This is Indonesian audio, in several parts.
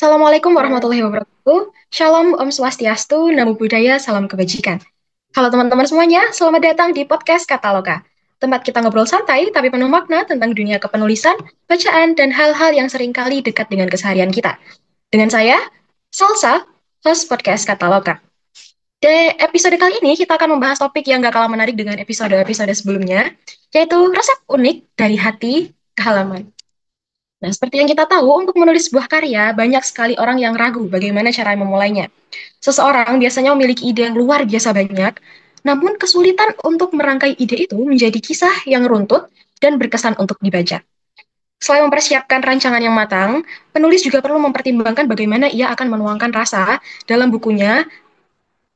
Assalamualaikum Halo, warahmatullahi wabarakatuh. Shalom, Om Swastiastu, Namo Buddhaya, Salam Kebajikan. Halo teman-teman semuanya, selamat datang di podcast Kataloka. Tempat kita ngobrol santai tapi penuh makna tentang dunia kepenulisan, bacaan, dan hal-hal yang seringkali dekat dengan keseharian kita. Dengan saya, Salsa, host podcast Kataloka. Di episode kali ini kita akan membahas topik yang gak kalah menarik dengan episode-episode sebelumnya, yaitu resep unik dari hati ke halaman. Nah, seperti yang kita tahu, untuk menulis sebuah karya, banyak sekali orang yang ragu bagaimana cara memulainya. Seseorang biasanya memiliki ide yang luar biasa banyak, namun kesulitan untuk merangkai ide itu menjadi kisah yang runtut dan berkesan untuk dibaca. Selain mempersiapkan rancangan yang matang, penulis juga perlu mempertimbangkan bagaimana ia akan menuangkan rasa dalam bukunya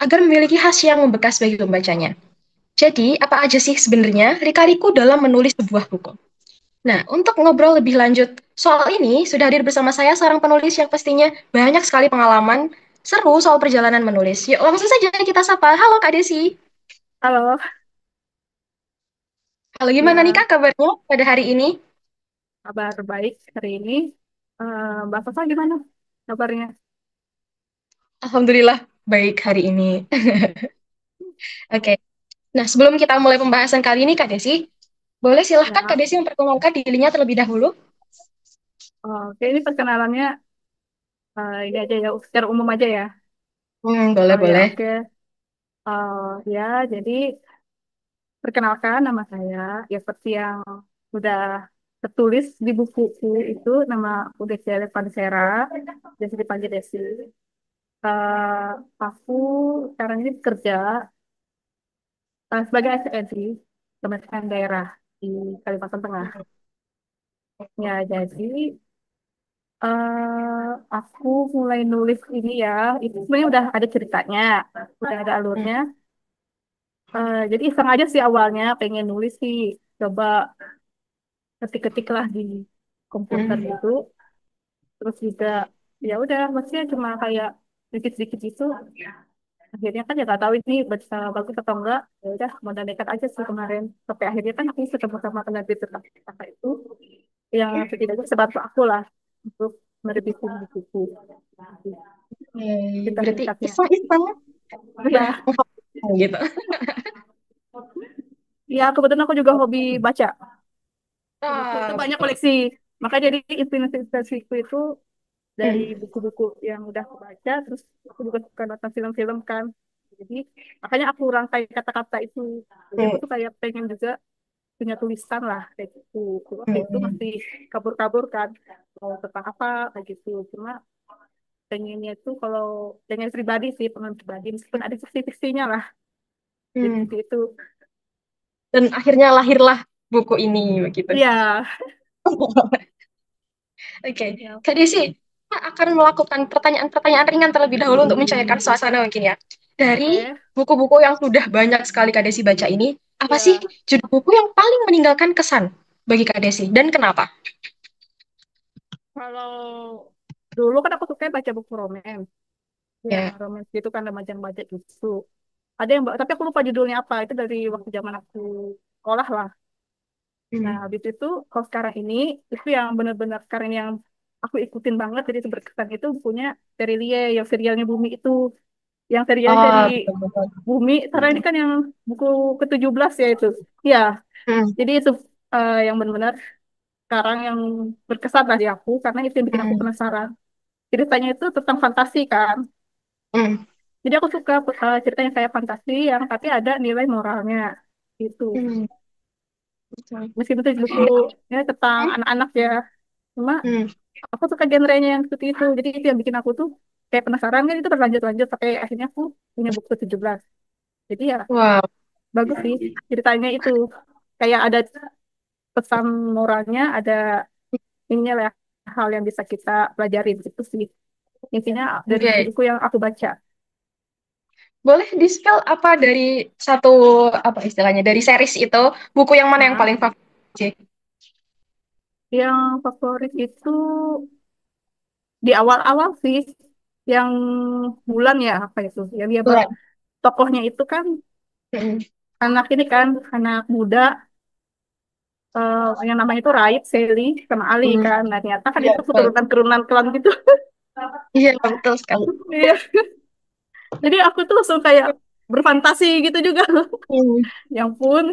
agar memiliki khas yang membekas bagi pembacanya. Jadi, apa aja sih sebenarnya lika-liku dalam menulis sebuah buku? Nah, untuk ngobrol lebih lanjut soal ini, sudah hadir bersama saya seorang penulis yang pastinya banyak sekali pengalaman seru soal perjalanan menulis. Yuk, langsung saja kita sapa. Halo Kak Desi. halo, Halo, gimana nih ya Kak kabarnya pada hari ini? kabar baik hari ini. Mbak Fafa gimana kabarnya? Alhamdulillah, baik hari ini. Oke. Nah, sebelum kita mulai pembahasan kali ini, Kak Desi, boleh silahkan Kak Ya, Desi memperkenalkan dirinya terlebih dahulu? oke ini perkenalannya ini aja ya, secara umum aja ya. Boleh, Oh ya, boleh. oke. Ya, jadi perkenalkan nama saya, ya seperti yang sudah tertulis di bukuku itu, nama aku Desi Pansera, Desi dipanggil Desi. Eh, aku sekarang ini bekerja sebagai ASN Kementerian Daerah di Kalimantan Tengah. Ya, jadi aku mulai nulis ini ya, itu sebenarnya udah ada ceritanya, udah ada Hmm, alurnya. Jadi iseng aja sih awalnya, pengen nulis sih, coba ketik-ketik lah di komputer hmm, gitu. Terus juga ya udah, maksudnya cuma kayak sedikit-sedikit gitu. Akhirnya kan ya nggak tahu ini bisa bagus atau enggak. Ya udah, modal nekat aja sih kemarin. Sampai akhirnya kan aku ketemu sama penerbit kakak itu, yang setidaknya sebantu aku lah untuk menerbitin buku kita berarti singkatnya. iseng-iseng Ya, gitu. ya kebetulan aku juga hobi baca buku itu Ah, banyak koleksi. Maka jadi inspirasiku itu dari hmm, buku-buku yang udah aku baca. Terus aku juga suka nonton film-film kan. Jadi makanya aku rangkai kata-kata itu. Jadi aku hmm, tuh kayak pengen juga punya tulisan lah kayak gitu. Waktu itu hmm, masih kabur-kabur kan. Mau tentang apa kayak gitu. Cuma pengennya itu kalau pengen pribadi sih, pengen pribadi. Meskipun ada fiksi-fiksinya lah. Jadi hmm. seperti itu. Dan akhirnya lahirlah buku ini begitu. Iya. Oke, Ya, Kak Desi, kita akan melakukan pertanyaan-pertanyaan ringan terlebih dahulu untuk mencairkan suasana mungkin ya. Dari oke. buku-buku yang sudah banyak sekali Kak Desi baca ini, apa sih Ya. judul buku yang paling meninggalkan kesan bagi Kak Desi dan kenapa? Kalau dulu kan aku suka baca buku romans, yang Ya. romans gitu kan remaja-remaja gitu. Ada yang, tapi aku lupa judulnya apa. Itu dari waktu zaman aku sekolah lah. Nah, Hmm. habis itu kalau sekarang ini itu yang benar-benar sekarang yang aku ikutin banget, jadi itu berkesan itu bukunya Terelie yang serialnya Bumi itu, yang serialnya dari Oh, betul-betul. Bumi. Karena ini kan yang buku ke-17 ya itu. Ya, Hmm. jadi itu yang benar-benar sekarang yang berkesan lah di aku karena itu yang bikin aku Hmm. penasaran. Ceritanya itu tentang fantasi kan. Hmm. Jadi aku suka cerita yang kayak fantasi yang tapi ada nilai moralnya gitu. Hmm. Betul. Meskipun itu buku ya tentang Hmm. anak-anak ya. Cuma Hmm. aku suka genrenya yang seperti itu. Jadi itu yang bikin aku tuh kayak penasaran kan itu berlanjut-lanjut sampai akhirnya aku punya buku 17. Jadi ya Wow. bagus sih ceritanya itu. Kayak ada pesan moralnya, ada ininya lah hal yang bisa kita pelajarin gitu sih. Intinya dari Oke. buku-buku yang aku baca. Boleh di-spell apa dari satu apa istilahnya dari series itu buku yang mana yang Nah, paling favorit? yang favorit itu di awal-awal sih yang bulan ya apa itu yang dia Bulan. tokohnya itu kan Hmm. anak ini kan anak muda, yang namanya itu Raib, Sally sama Ali Hmm. kan. Nah ternyata kan Iya, itu betul. keturunan-keturunan klan gitu. Iya, betul sekali. Iya, jadi aku tuh langsung kayak berfantasi gitu juga. Hmm. Ya ampun,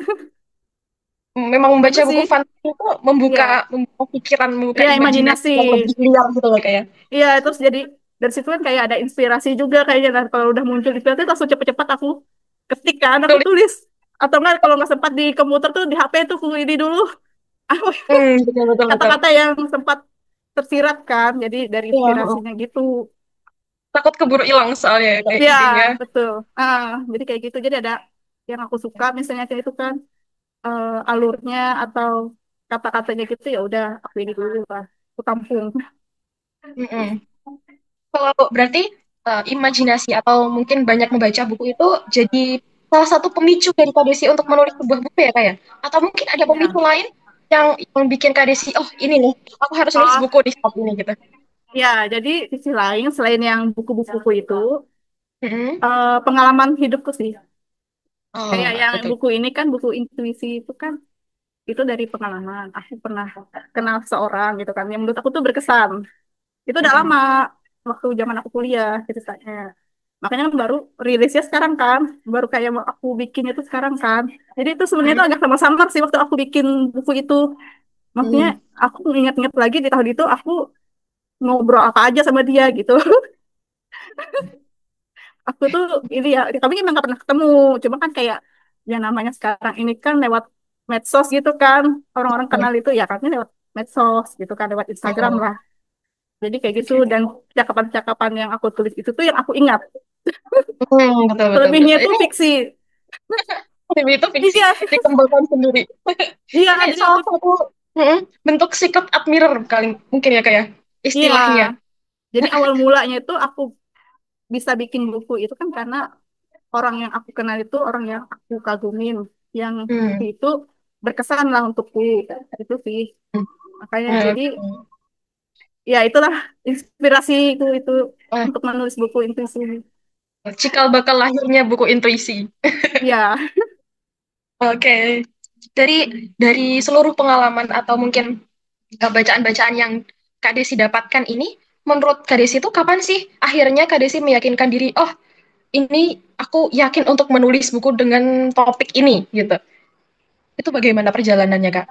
Memang membaca bagus buku sih. fantasi itu membuka Ya, membuka pikiran, membuka ya imajinasi imajinasi. yang lebih liar gitu loh kayak. Iya, terus jadi dari situ kan kayak ada inspirasi juga kayaknya. Nah, kalau udah muncul inspirasi langsung cepet-cepet aku ketik kan, aku Tulis. tulis. Atau enggak kalau nggak sempat di komputer tuh di HP tuh aku ini dulu. Betul betul betul. Kata-kata yang sempat tersirat kan, jadi dari Iya, inspirasinya gitu. takut keburu hilang soalnya kayak Ya, idenya. betul. Jadi kayak gitu. Jadi ada yang aku suka misalnya kayak itu kan alurnya atau kata-katanya gitu ya udah aku ini dulu lah. Aku tampung. Mm-mm. Kalau berarti imajinasi atau mungkin banyak membaca buku itu jadi salah satu pemicu dari Kak Desi untuk menulis sebuah buku ya kak ya? Atau mungkin ada pemicu Ya. lain yang bikin Kak Desi, oh ini nih, aku harus nulis Oh, buku di saat ini gitu. ya. Jadi sisi lain selain yang buku-buku itu, Mm-mm. pengalaman hidupku sih. Kayak Oh, yang betul. buku ini kan buku intuisi itu kan itu dari pengalaman. Aku pernah kenal seorang gitu kan yang menurut aku tuh berkesan. Itu udah Mm-mm. lama waktu zaman aku kuliah ceritanya. Makanya kan baru rilisnya sekarang kan, baru kayak mau aku bikin itu sekarang kan. Jadi itu sebenarnya tuh Mm-mm. agak samar-samar sih waktu aku bikin buku itu. Maksudnya Mm. aku ingat-ingat lagi di tahun itu aku ngobrol apa aja sama dia gitu. Aku tuh ini ya, kami memang nggak pernah ketemu. Cuma kan kayak yang namanya sekarang ini kan lewat medsos gitu kan. Orang-orang kenal itu ya kami lewat medsos gitu kan, lewat Instagram Oh, lah. Jadi kayak gitu dan cakapan-cakapan yang aku tulis itu tuh yang aku ingat. betul betul Selebihnya betul. itu fiksi. Ini itu fiksi Iya, dikembangkan sendiri. iya. Ini Jadi aku, salah satu bentuk secret admirer kali mungkin ya kayak iya. istilahnya. Jadi awal mulanya itu aku bisa bikin buku itu kan karena orang yang aku kenal itu orang yang aku kagumin, yang buku Hmm. itu berkesan lah untukku. Itu sih. Makanya Hmm. jadi ya itulah inspirasiku itu Eh, untuk menulis buku intuisi. cikal bakal lahirnya buku intuisi. Ya, Oke. Dari seluruh pengalaman atau mungkin bacaan-bacaan yang Kak Desi dapatkan ini, menurut Kak Desi itu kapan sih akhirnya Kak Desi meyakinkan diri, oh ini aku yakin untuk menulis buku dengan topik ini gitu. Itu bagaimana perjalanannya Kak?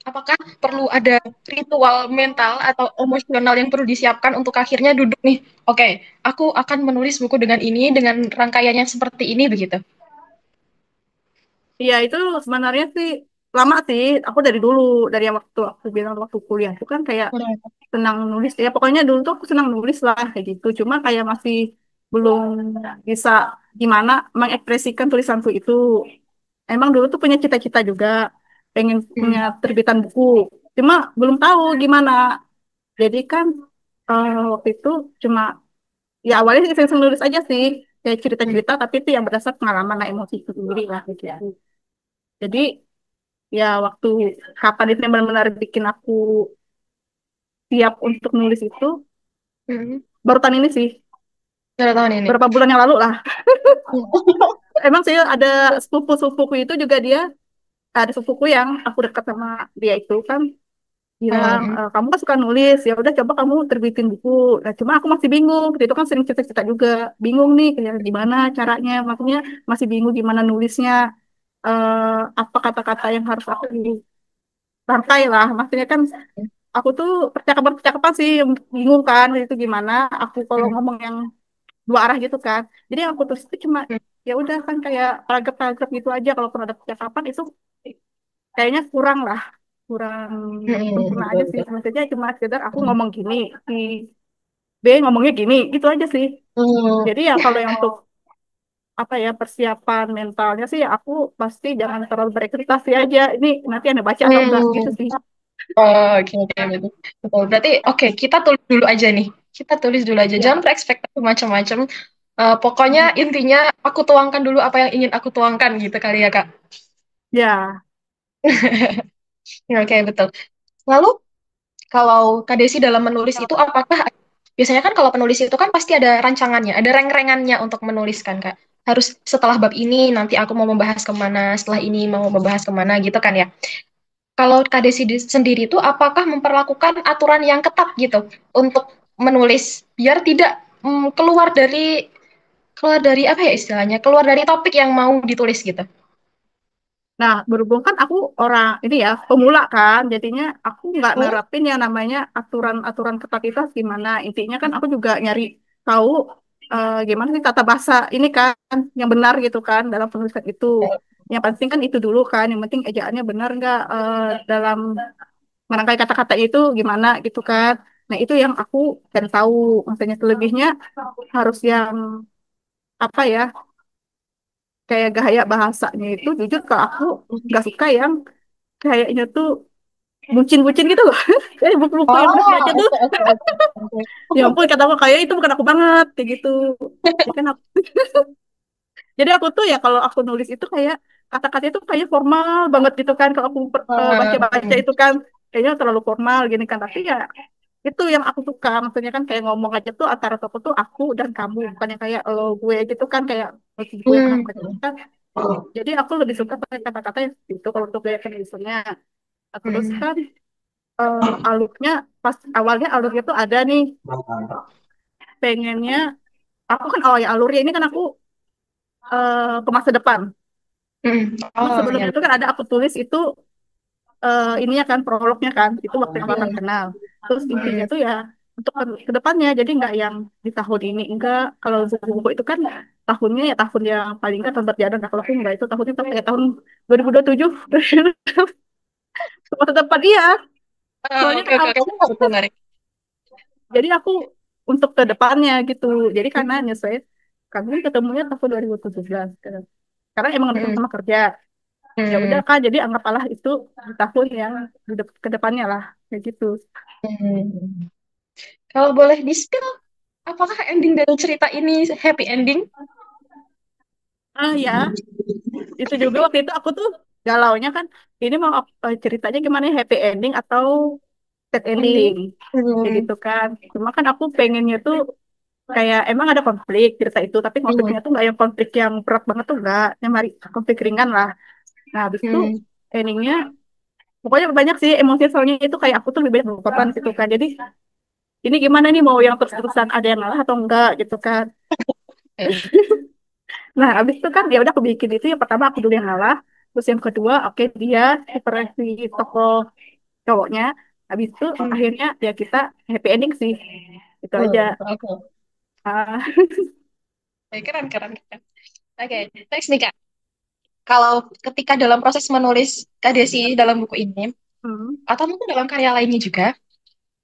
Apakah perlu ada ritual mental atau emosional yang perlu disiapkan untuk akhirnya duduk nih, oke, aku akan menulis buku dengan ini, dengan rangkaiannya seperti ini begitu. iya itu sebenarnya sih lama sih. Aku dari dulu, dari yang waktu aku bilang waktu kuliah itu kan kayak senang nulis. Ya pokoknya dulu tuh aku senang nulis lah kayak gitu. Cuma kayak masih belum bisa gimana mengekspresikan tulisanku itu. Emang dulu tuh punya cita-cita juga pengen punya Hmm. terbitan buku. Cuma belum tahu gimana. Jadi kan waktu itu cuma ya awalnya sih iseng nulis aja sih kayak Hmm. cerita-cerita tapi itu yang berdasar pengalaman lah emosi itu sendiri lah gitu. Jadi ya waktu kapan itu yang benar-benar bikin aku siap untuk nulis itu Hmm. baru tahun ini sih, Berapa tahun ini? berapa bulan yang lalu lah. Hmm. Emang sih ada sepupu-sepupuku itu juga dia ada sepupuku yang aku dekat sama dia itu kan bilang Hmm. kamu kan suka nulis ya udah coba kamu terbitin buku. Nah, cuma aku masih bingung. Waktu itu kan sering cerita-cerita juga bingung nih kayak gimana caranya. Maksudnya masih bingung gimana nulisnya apa kata-kata yang harus aku rangkai lah. Maksudnya kan aku tuh percakapan-percakapan sih yang bingung kan itu gimana aku kalau Hmm. ngomong yang dua arah gitu kan. Jadi yang aku tulis itu cuma ya udah kan kayak paragraf-paragraf gitu aja kalau pernah ada percakapan itu kayaknya kurang lah, kurang Hmm. sempurna aja Betul, sih. betul. Maksudnya cuma sekedar aku Hmm. ngomong gini, si B ngomongnya gini, gitu aja sih. Hmm. Jadi ya kalau yang untuk apa ya persiapan mentalnya sih aku pasti jangan terlalu berekspektasi aja. Ini nanti Anda baca atau enggak gitu Hmm. sih. Oh, oke, oke, betul. Betul. Berarti, oke, kita tulis dulu aja nih. Kita tulis dulu aja. Jangan Ya. berekspektasi macam-macam. Pokoknya intinya aku tuangkan dulu apa yang ingin aku tuangkan gitu kali ya, Kak. Ya, Oke, betul. Lalu, kalau Kak Desi dalam menulis itu, apakah biasanya kan kalau penulis itu kan pasti ada rancangannya, ada reng-rengannya untuk menuliskan, Kak. Harus setelah bab ini, nanti aku mau membahas kemana, setelah ini mau membahas kemana, gitu kan ya. Kalau Kak Desi sendiri itu apakah memperlakukan aturan yang ketat gitu untuk menulis biar tidak keluar dari apa ya istilahnya, keluar dari topik yang mau ditulis gitu. Nah, berhubung kan aku orang ini ya, pemula kan, jadinya aku nggak Hmm? nerapin yang namanya aturan-aturan ketat itu gimana. Intinya kan aku juga nyari tahu gimana sih tata bahasa ini kan, yang benar gitu kan, dalam penulisan itu. Yang penting kan itu dulu kan, yang penting ejaannya benar nggak dalam merangkai kata-kata itu gimana gitu kan. Nah, itu yang aku cari tahu. Maksudnya selebihnya harus yang apa ya, kayak gaya bahasanya itu jujur kalau aku nggak suka yang kayaknya tuh bucin-bucin gitu loh. Jadi buku-buku yang udah Oh, baca tuh, oke, oke, oke. Oke. ya ampun kata aku kayak itu bukan aku banget kayak gitu. Ya kan aku, jadi aku tuh ya kalau aku nulis itu kayak kata-kata itu kayak formal banget gitu kan. Kalau aku baca-baca Hmm. itu kan kayaknya terlalu formal gini kan. Tapi ya itu yang aku suka. Maksudnya kan kayak ngomong aja tuh antara tokoh tuh aku dan kamu. Bukannya kayak lo gue gitu kan. Kayak gue pernah Hmm. baca kan. Jadi aku lebih suka pakai kata-kata yang seperti itu kalau untuk gaya penulisannya. Nah, terus Hmm. kan alurnya pas awalnya alurnya tuh ada nih pengennya aku kan oh ya alurnya ini kan aku ke masa depan. Hmm. Terus Oh, sebelumnya ya. itu kan ada aku tulis itu ininya kan prolognya kan itu waktu yang akan Hmm. kenal. Terus intinya Hmm. tuh ya untuk ke depannya jadi nggak yang di tahun ini enggak kalau buku itu kan tahunnya ya tahun yang paling nggak tahun berjalan. Nah, kalau aku enggak itu tahunnya tuh kayak tahun 2027 masa depan iya Oh, soalnya oke, kan oke, oke. Menarik, menarik. jadi aku untuk ke depannya gitu jadi karena Hmm. nyesuai kami kan ketemunya tahun 2017 kan. Karena emang Hmm. sama-sama kerja ya udah Hmm. kan jadi anggaplah itu di tahun yang ke depannya lah kayak gitu. Hmm. Kalau boleh di-spill, apakah ending dari cerita ini happy ending? Ah ya itu juga waktu itu aku tuh galaunya kan ini mau ceritanya gimana ya, happy ending atau sad ending Ending? kayak Hmm. gitu kan cuma kan aku pengennya tuh kayak emang ada konflik cerita itu tapi Hmm. konfliknya tuh nggak yang konflik yang berat banget tuh nggak yang mari konflik ringan lah. Nah habis itu Hmm. endingnya pokoknya banyak sih emosi soalnya itu kayak aku tuh lebih banyak berkorban gitu kan jadi ini gimana nih mau yang terus-terusan ada yang ngalah atau enggak gitu kan. Hmm. Nah, abis itu kan ya udah aku bikin itu yang pertama aku dulu yang ngalah, terus yang kedua oke dia seperti tokoh cowoknya. Habis itu Hmm. akhirnya ya kita happy ending sih. Itu aja. Hmm. Oke. Ah, Oke, keren, keren, keren. Oke, next nih Kak. Kalau ketika dalam proses menulis Kak Desi dalam buku ini, hmm, atau mungkin dalam karya lainnya juga,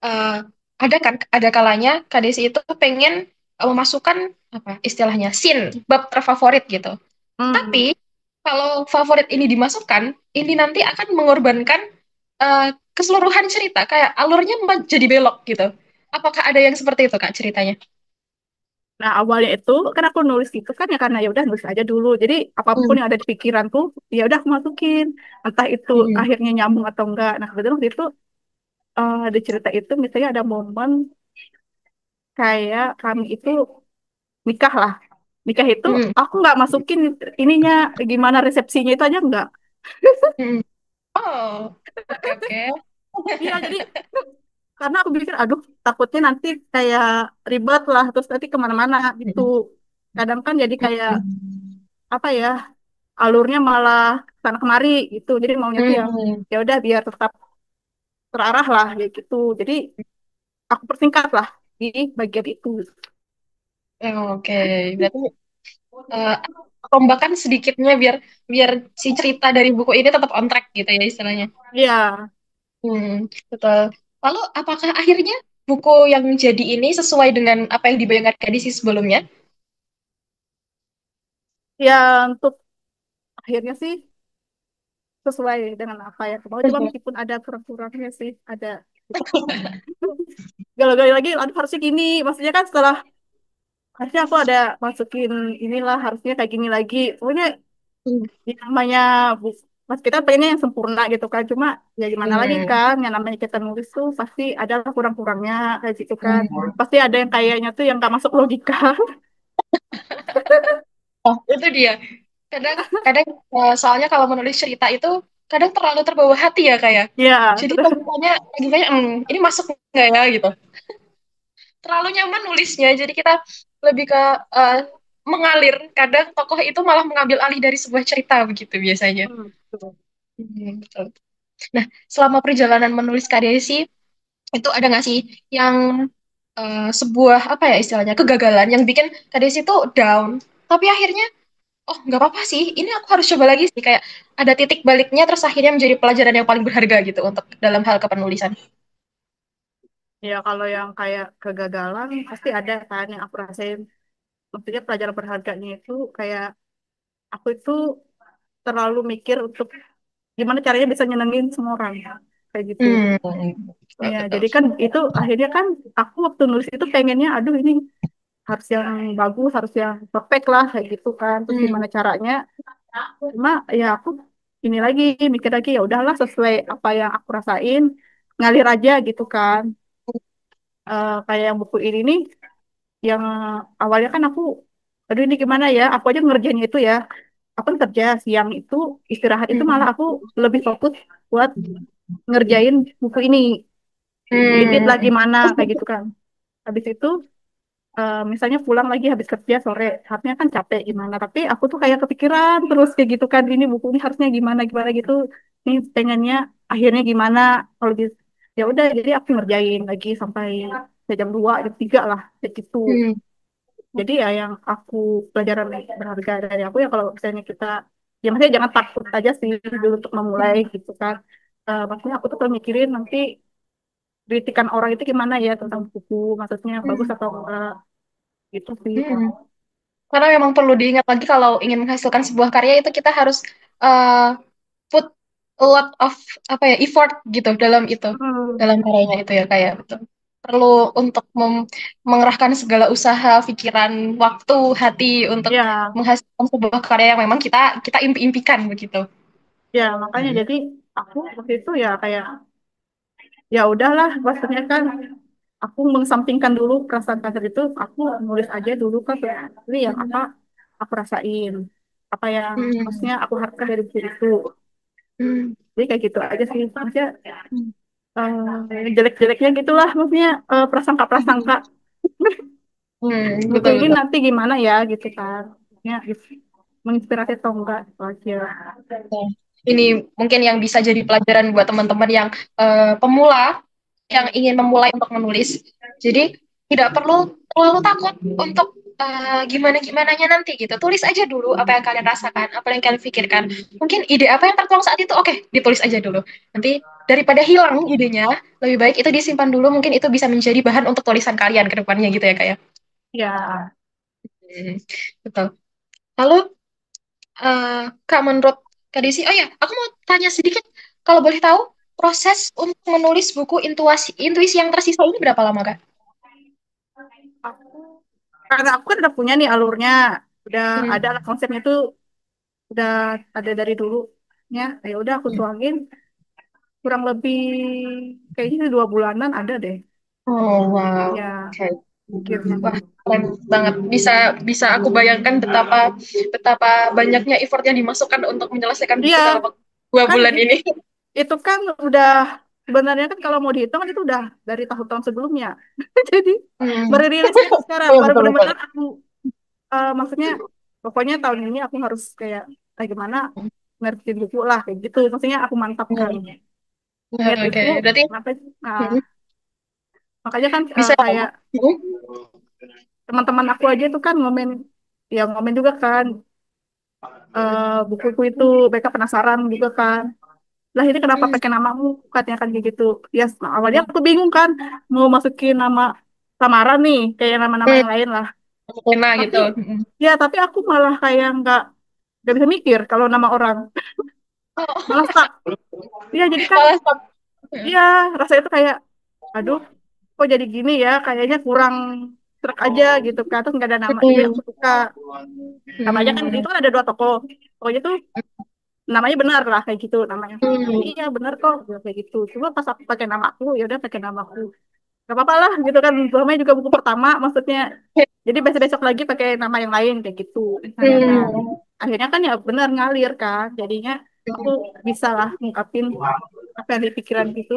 eh, ada kan, ada kalanya Kak Desi itu pengen memasukkan apa istilahnya, scene, bab terfavorit gitu. Tapi hmm. kalau favorit ini dimasukkan, ini nanti akan mengorbankan eh, keseluruhan cerita, kayak alurnya jadi belok gitu. Apakah ada yang seperti itu Kak ceritanya? Nah, awalnya itu kan aku nulis itu kan ya karena ya udah nulis aja dulu. Jadi apapun Hmm. yang ada di pikiranku ya udah aku masukin. Entah itu Hmm. akhirnya nyambung atau enggak. Nah, kebetulan waktu itu di cerita itu misalnya ada momen kayak kami itu nikah lah. Nikah itu Hmm. aku nggak masukin ininya gimana resepsinya itu aja nggak. Hmm. Oh, oke, oke. Iya jadi karena aku pikir aduh takutnya nanti kayak ribet lah terus nanti kemana-mana gitu. Hmm. Kadang kan jadi kayak Hmm. apa ya alurnya malah sana kemari gitu. Jadi maunya tuh yang Hmm. ya udah biar tetap terarah lah kayak gitu. Jadi aku persingkat lah di bagian itu. Oke, berarti eh, rombakan sedikitnya biar biar si cerita dari buku ini tetap on track gitu ya istilahnya. Iya, Betul. Lalu apakah akhirnya buku yang jadi ini sesuai dengan apa yang dibayangkan Kadisi sebelumnya? ya untuk akhirnya sih sesuai dengan apa ya. Mau coba meskipun ada kurang-kurangnya sih ada. Galau-galau lagi, aduh harusnya gini. Maksudnya kan setelah harusnya aku ada masukin inilah harusnya kayak gini lagi. Pokoknya yang namanya mas kita pengennya yang sempurna gitu kan. Cuma ya gimana lagi Hmm. kan, yang namanya kita nulis tuh pasti ada kurang-kurangnya kayak gitu kan. Hmm. Pasti ada yang kayaknya tuh yang gak masuk logika. Oh, itu dia. Kadang, kadang soalnya kalau menulis cerita itu kadang terlalu terbawa hati ya kayak. Ya, Jadi terus logikanya, ini masuk nggak ya gitu. terlalu nyaman nulisnya. Jadi kita lebih ke uh, mengalir. Kadang tokoh itu malah mengambil alih dari sebuah cerita begitu biasanya. betul. Betul. Nah, selama perjalanan menulis karya sih, itu ada nggak sih yang sebuah apa ya istilahnya kegagalan yang bikin karya itu down, tapi akhirnya oh nggak apa-apa sih, ini aku harus coba lagi sih, kayak ada titik baliknya terus akhirnya menjadi pelajaran yang paling berharga gitu untuk dalam hal kepenulisan. Ya kalau yang kayak kegagalan pasti ada kan yang aku rasain. Maksudnya pelajaran berharganya itu kayak aku itu terlalu mikir untuk gimana caranya bisa nyenengin semua orang kayak gitu. Betul, Ya, betul. jadi kan itu akhirnya kan aku waktu nulis itu pengennya, aduh ini harus yang bagus, harus yang perfect lah kayak gitu kan. Terus Hmm, gimana caranya? Cuma ya aku ini lagi mikir lagi ya udahlah sesuai apa yang aku rasain, ngalir aja gitu kan. Kayak yang buku ini nih, yang awalnya kan aku, aduh ini gimana ya? Aku aja ngerjainnya itu ya. Aku kan kerja siang itu istirahat itu malah aku lebih fokus buat ngerjain buku ini. Edit lagi hmm, mana kayak gitu kan. Habis itu misalnya pulang lagi habis kerja sore, harusnya kan capek gimana, tapi aku tuh kayak kepikiran terus kayak gitu kan, ini buku ini harusnya gimana gimana gitu, nih pengennya akhirnya gimana kalau gitu. Ya udah jadi aku ngerjain lagi sampai jam 2 jam 3 lah kayak gitu. hmm, Jadi ya yang aku pelajaran berharga dari aku ya kalau misalnya kita, ya maksudnya jangan takut aja sih dulu untuk memulai gitu kan. Maksudnya aku tuh kalau mikirin nanti kritikan orang itu gimana ya tentang buku, maksudnya bagus hmm, atau enggak gitu sih. hmm. Karena memang perlu diingat lagi kalau ingin menghasilkan sebuah karya itu kita harus uh, put a lot of apa ya effort gitu dalam itu, Hmm, dalam karyanya itu ya, kayak betul, perlu untuk mengerahkan segala usaha pikiran, waktu, hati untuk ya, menghasilkan sebuah karya yang memang kita kita impikan begitu. ya makanya jadi aku waktu itu ya kayak ya udahlah, maksudnya kan aku mengesampingkan dulu perasaan kasar itu, aku nulis aja dulu kan ini yang apa aku rasain, apa yang Hmm. maksudnya aku harapkan dari buku itu. Hmm. Jadi kayak gitu aja sih, maksudnya jelek-jeleknya gitulah, maksudnya prasangka-prasangka buku Betul, ini betul. nanti gimana ya gitu kan, ya menginspirasi atau enggak itu aja. Betul. Ini mungkin yang bisa jadi pelajaran buat teman-teman yang pemula, yang ingin memulai untuk menulis. Jadi tidak perlu terlalu takut untuk gimana gimananya nanti gitu. Tulis aja dulu apa yang kalian rasakan, apa yang kalian pikirkan. Mungkin ide apa yang tertuang saat itu, oke, ditulis aja dulu. Nanti daripada hilang idenya, lebih baik itu disimpan dulu. Mungkin itu bisa menjadi bahan untuk tulisan kalian ke depannya gitu ya, kayak. Ya, Betul. Lalu Kak, menurut Kak Desi, oh ya, aku mau tanya sedikit, kalau boleh tahu, proses untuk menulis buku intuisi yang tersisa ini berapa lama, Kak? aku karena aku kan udah punya nih alurnya, udah Hmm. ada lah konsepnya tuh, udah ada dari dulu ya. Ya udah aku tuangin kurang lebih kayaknya 2 bulanan ada deh Oh, wow. ya Oke. akhirnya. Wah, keren banget. Bisa bisa aku bayangkan betapa betapa banyaknya effort yang dimasukkan untuk menyelesaikan buku Iya dalam waktu 2 bulan kan ini. itu kan udah sebenarnya kan kalau mau dihitung kan itu udah dari tahun-tahun sebelumnya. Jadi Hmm. baru rilisnya tuh sekarang, Oh, ya, baru betul, betul. benar-benar aku maksudnya pokoknya tahun ini aku harus kayak gimana ngertiin buku lah kayak gitu. Maksudnya aku mantapkan. Hmm. Niat Oke, itu berarti nah, hmm, makanya kan bisa. kayak Hmm. teman-teman aku aja itu kan ngomen, ya ngomen juga kan bukuku itu mereka penasaran juga kan, lah ini kenapa Hmm. pakai namamu, katanya kan kayak gitu. Ya awalnya aku bingung kan mau masukin nama samaran nih kayak nama-nama Hmm. yang lain lah, Tema tapi gitu. Hmm. ya tapi aku malah kayak nggak bisa mikir kalau nama orang, malah stuck. Ya jadi kan Malah stop. Hmm. ya rasa itu kayak aduh kok jadi gini ya, kayaknya kurang serak aja gitu kan, terus nggak ada nama dia yang Hmm. aku suka. Namanya kan Hmm. itu kan ada 2 toko, pokoknya tuh namanya benar lah kayak gitu namanya. Hmm. Ini iya benar kok bilang kayak gitu, cuma pas aku pakai nama aku ya udah pakai nama aku, gak apa-apa lah gitu kan, namanya juga buku pertama maksudnya, jadi besok-besok lagi pakai nama yang lain kayak gitu misalnya kan. Hmm. Akhirnya kan ya benar ngalir kan, jadinya aku bisa lah ngungkapin apa yang di pikiran gitu,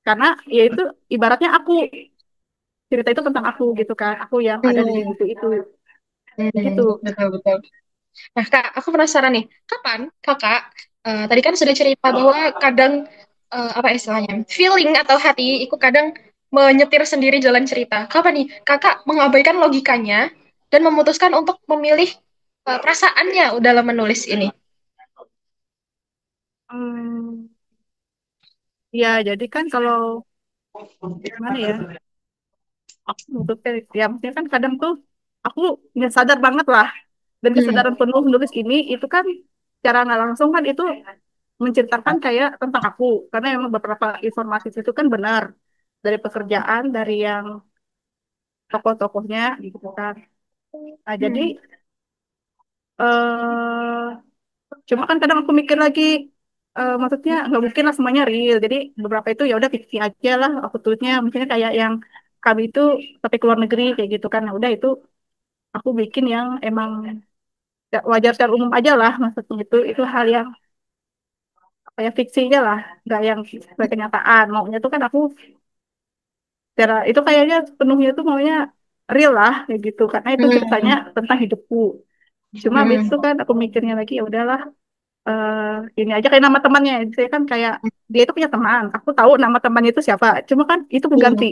karena ya itu ibaratnya aku cerita itu tentang aku gitu kan, aku yang ada di Hmm, buku itu gitu. betul betul. Nah, Kak, aku penasaran nih, kapan Kakak tadi kan sudah cerita bahwa kadang apa istilahnya, feeling atau hati itu kadang menyetir sendiri jalan cerita. Kapan nih Kakak mengabaikan logikanya dan memutuskan untuk memilih perasaannya dalam menulis ini? Hmm, ya jadi kan kalau gimana ya, aku menutup ya maksudnya kan kadang tuh aku nggak sadar banget lah, dan Hmm. kesadaran penuh menulis ini itu kan cara nggak langsung kan itu menceritakan kayak tentang aku, karena memang beberapa informasi itu kan benar dari pekerjaan dari yang tokoh-tokohnya gitu kan. Nah jadi Hmm. eh cuma kan kadang aku mikir lagi, maksudnya nggak mungkin lah semuanya real, jadi beberapa itu ya udah fiksi aja lah aku tulisnya, misalnya kayak yang kami itu tapi keluar negeri kayak gitu kan. Nah, udah itu aku bikin yang emang wajar secara umum aja lah, maksudnya itu hal yang kayak fiksinya lah, nggak yang sesuai kenyataan. Maunya tuh kan aku secara itu kayaknya penuhnya tuh maunya real lah kayak gitu, karena itu ceritanya Hmm. tentang hidupku. Cuma habis Hmm. itu kan aku mikirnya lagi ya udahlah, eh ini aja kayak nama temannya. Saya kan kayak dia itu punya teman, aku tahu nama temannya itu siapa, cuma kan itu Hmm. mengganti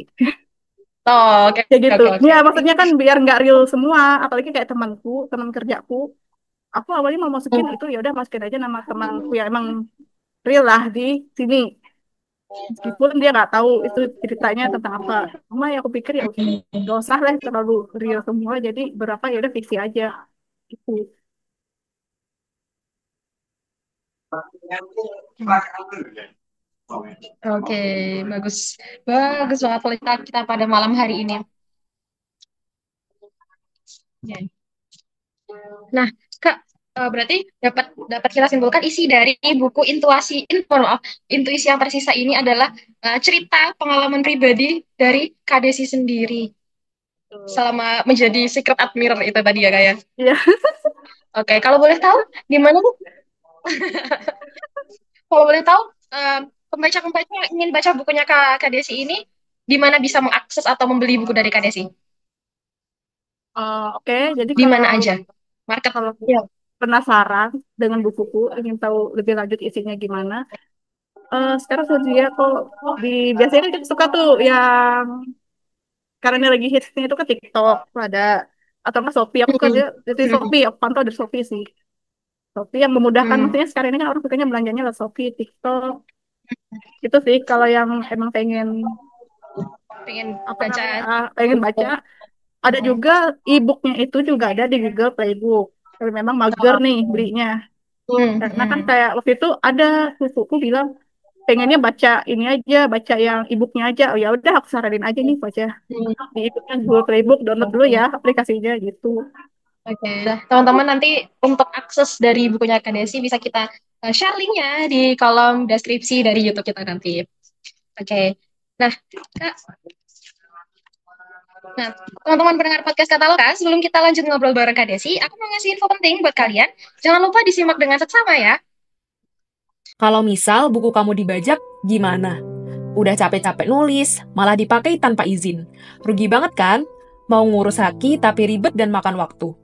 Oh, oke kayak gitu oke oke ya, oke. maksudnya kan biar nggak real semua, apalagi kayak temanku, teman kerjaku. Aku awalnya mau masukin Hmm. itu, ya udah masukin aja nama temanku yang emang real lah di sini, meskipun dia nggak tahu itu ceritanya tentang apa. Cuma ya aku pikir ya gak usah lah terlalu real semua, jadi berapa ya udah fiksi aja gitu. Oke, bagus. Bagus banget cerita kita pada malam hari ini. Ya. Nah, Kak, berarti dapat dapat kita simpulkan isi dari buku maaf, Intuisi yang tersisa ini adalah cerita pengalaman pribadi dari Kak Desi sendiri Tuh. selama menjadi secret admirer itu tadi ya, Kak ya. Iya. Oke, kalau boleh tahu di mana tuh? Kalau boleh tahu, pembaca-pembaca yang ingin baca bukunya Kak Desi ini di mana bisa mengakses atau membeli buku dari Kak Desi? Oke, jadi Di kalau mana aja? Market. kalau Ya. penasaran dengan bukuku, ingin tahu lebih lanjut isinya gimana, sekarang saja kok di biasanya kan kita suka tuh yang karena ini lagi hitsnya itu kan TikTok ada, atau nggak Shopee. Aku suka Hmm. lihat dari Hmm. Shopee, aku pantau dari Shopee sih. Shopee yang memudahkan, Hmm. maksudnya sekarang ini kan orang sukanya belanjanya lewat Shopee, TikTok. Itu sih kalau yang emang pengen Pengen apa baca namanya, pengen buku. baca. Ada juga e-booknya, itu juga ada di Google Playbook. Tapi memang mager nih belinya. Hmm. Karena kan Hmm. kayak waktu itu ada sepupuku bilang pengennya baca ini aja, baca yang e-booknya aja. Oh ya udah aku saranin aja nih baca Hmm. di e-booknya Google Playbook, download dulu ya aplikasinya gitu. Oke, nah, teman-teman nanti untuk akses dari bukunya Kak Desi bisa kita share linknya di kolom deskripsi dari YouTube kita nanti. Oke, nah Kak, nah teman-teman pendengar podcast Kataloka, sebelum kita lanjut ngobrol bareng Kak Desi, aku mau ngasih info penting buat kalian. Jangan lupa disimak dengan seksama ya. Kalau misal buku kamu dibajak, gimana? Udah capek-capek nulis, malah dipakai tanpa izin. Rugi banget kan? Mau ngurus haki tapi ribet dan makan waktu.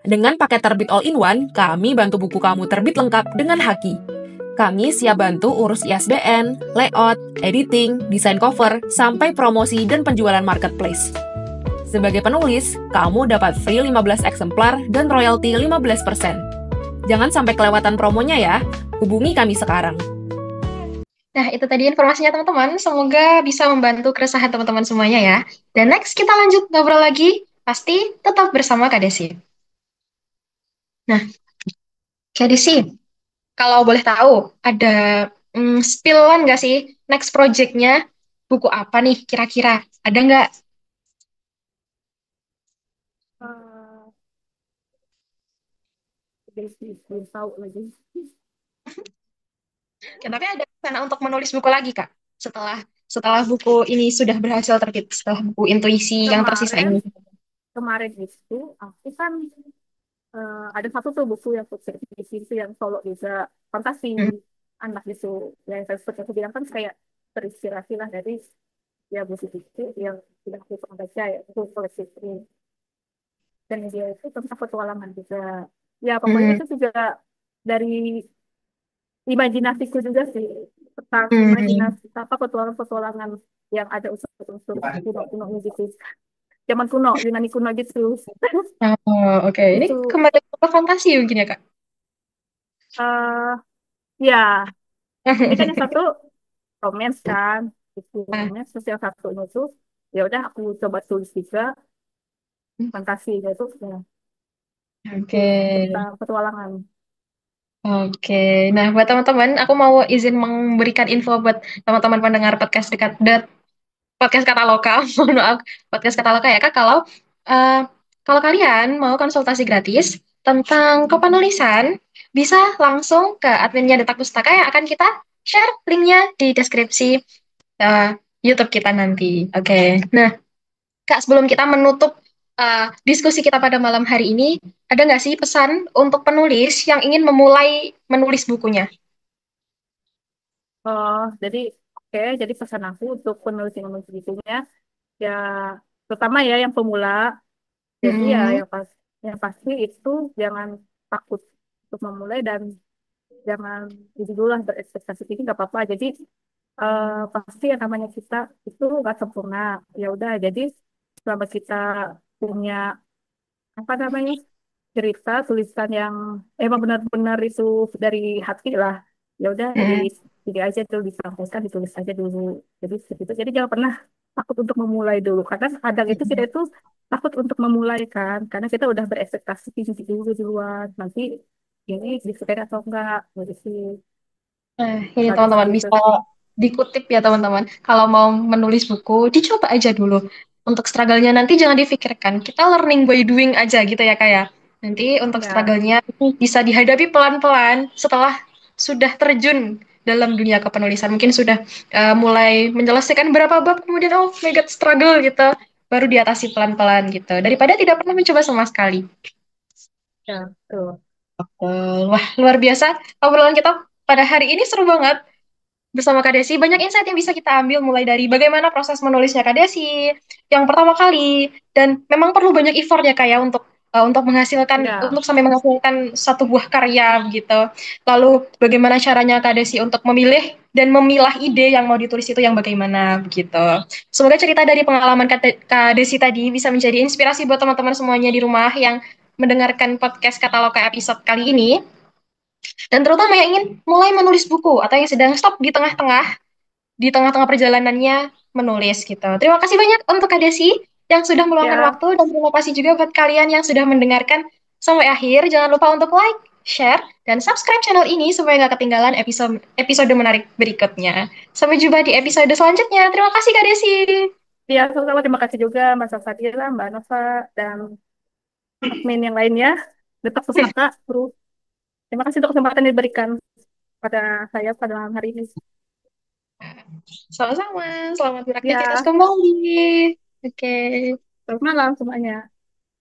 Dengan paket terbit all-in-one, kami bantu buku kamu terbit lengkap dengan haki. Kami siap bantu urus ISBN, layout, editing, desain cover, sampai promosi dan penjualan marketplace. Sebagai penulis, kamu dapat free 15 eksemplar dan royalti 15%. Jangan sampai kelewatan promonya ya. Hubungi kami sekarang. Nah, itu tadi informasinya teman-teman. Semoga bisa membantu keresahan teman-teman semuanya ya. Dan next kita lanjut ngobrol lagi. Pasti tetap bersama Kak Desi. Nah, Kak Desi, kalau boleh tahu, ada spill-an nggak sih next project-nya? Buku apa nih kira-kira? Ada nggak? Eh, belum tahu lagi. Ya, tapi ada rencana untuk menulis buku lagi, Kak? Setelah setelah buku ini sudah berhasil terbit, setelah buku Intuisi yang tersisa Kemarin ini. kemarin itu aku kan ada satu tuh buku yang food itu yang solo juga, fantasi Hmm. anak gitu. Yang saya seperti aku bilang kan kayak terinspirasi lah dari ya buku-buku yang sudah aku pernah baca ya itu koleksi ini, dan dia itu tentang petualangan juga. Ya pokoknya Hmm. itu juga dari imajinasiku juga sih, tentang Hmm. imajinasi apa petualangan-petualangan yang ada unsur-unsur kuno-kuno gitu, zaman kuno, Yunani kuno gitu. Oh, oke. Ini Itu kembali ke fantasi mungkin ya, Kak? eh ya, jadi kan yang satu romance kan, itu Ah, romance, terus yang satunya tuh ya udah aku coba tulis juga fantasi gitu ya, itu oke. tentang petualangan. Oke, nah buat teman-teman, aku mau izin memberikan info buat teman-teman pendengar podcast dekat podcast kata loka, mohon maaf, podcast kata loka ya Kak. Eh, kalau kalian mau konsultasi gratis tentang kepenulisan, bisa langsung ke adminnya Detak Pustaka yang akan kita share linknya di deskripsi eh, YouTube kita nanti. Oke, nah Kak, sebelum kita menutup diskusi kita pada malam hari ini, ada nggak sih pesan untuk penulis yang ingin memulai menulis bukunya? Oh, jadi oke, jadi pesan aku untuk penulis yang segitunya ya, terutama ya yang pemula. Jadi ya Hmm. yang pasti itu jangan takut untuk memulai, dan jangan jadi dulu lah berekspektasi tinggi, nggak apa-apa. Jadi pasti yang namanya kita itu nggak sempurna. Ya udah, jadi selama kita punya apa namanya cerita tulisan yang emang benar-benar itu dari hati lah, ya udah Hmm. jadi aja dulu disampaikan, ditulis aja dulu. Jadi segitu, jadi jangan pernah takut untuk memulai dulu, karena kadang itu kita itu takut untuk memulai kan, karena kita udah berekspektasi tinggi dulu duluan, nanti ini disukai atau enggak gitu sih. Nah, ini Bagus teman-teman gitu. bisa dikutip ya teman-teman. Kalau mau menulis buku, dicoba aja dulu. Untuk struggle-nya nanti jangan difikirkan. Kita learning by doing aja gitu ya kayak. Nanti untuk Ya, struggle-nya bisa dihadapi pelan-pelan setelah sudah terjun dalam dunia kepenulisan. Mungkin sudah mulai menyelesaikan berapa bab, kemudian oh my god struggle gitu. Baru diatasi pelan-pelan gitu. Daripada tidak pernah mencoba sama sekali. ya, tuh. Wah, luar biasa. Obrolan kita pada hari ini seru banget bersama Kak Desi. Banyak insight yang bisa kita ambil mulai dari bagaimana proses menulisnya Kak Desi yang pertama kali, dan memang perlu banyak effort ya Kak ya untuk menghasilkan, Ya, untuk sampai menghasilkan satu buah karya gitu. Lalu bagaimana caranya Kak Desi untuk memilih dan memilah ide yang mau ditulis itu yang bagaimana begitu. Semoga cerita dari pengalaman Kak Desi tadi bisa menjadi inspirasi buat teman-teman semuanya di rumah yang mendengarkan podcast Kataloga episode kali ini, dan terutama yang ingin mulai menulis buku atau yang sedang stop di tengah-tengah perjalanannya menulis gitu. Terima kasih banyak untuk Kak Desi yang sudah meluangkan ya, waktu, dan terima kasih juga buat kalian yang sudah mendengarkan sampai akhir. Jangan lupa untuk like, share, dan subscribe channel ini supaya nggak ketinggalan episode menarik berikutnya. Sampai jumpa di episode selanjutnya. Terima kasih Kak Desi. ya, sama-sama. Terima kasih juga Mbak Safadila, Mbak Nova, dan admin yang lainnya, Detak Pustaka, kru. Terima kasih untuk kesempatan yang diberikan pada saya pada malam hari ini. Sama-sama, selamat beraktivitas Ya, kembali. Oke. selamat malam semuanya.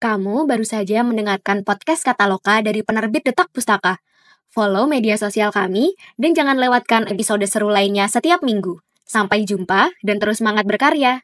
Kamu baru saja mendengarkan podcast Kataloka dari penerbit Detak Pustaka. Follow media sosial kami dan jangan lewatkan episode seru lainnya setiap minggu. Sampai jumpa dan terus semangat berkarya.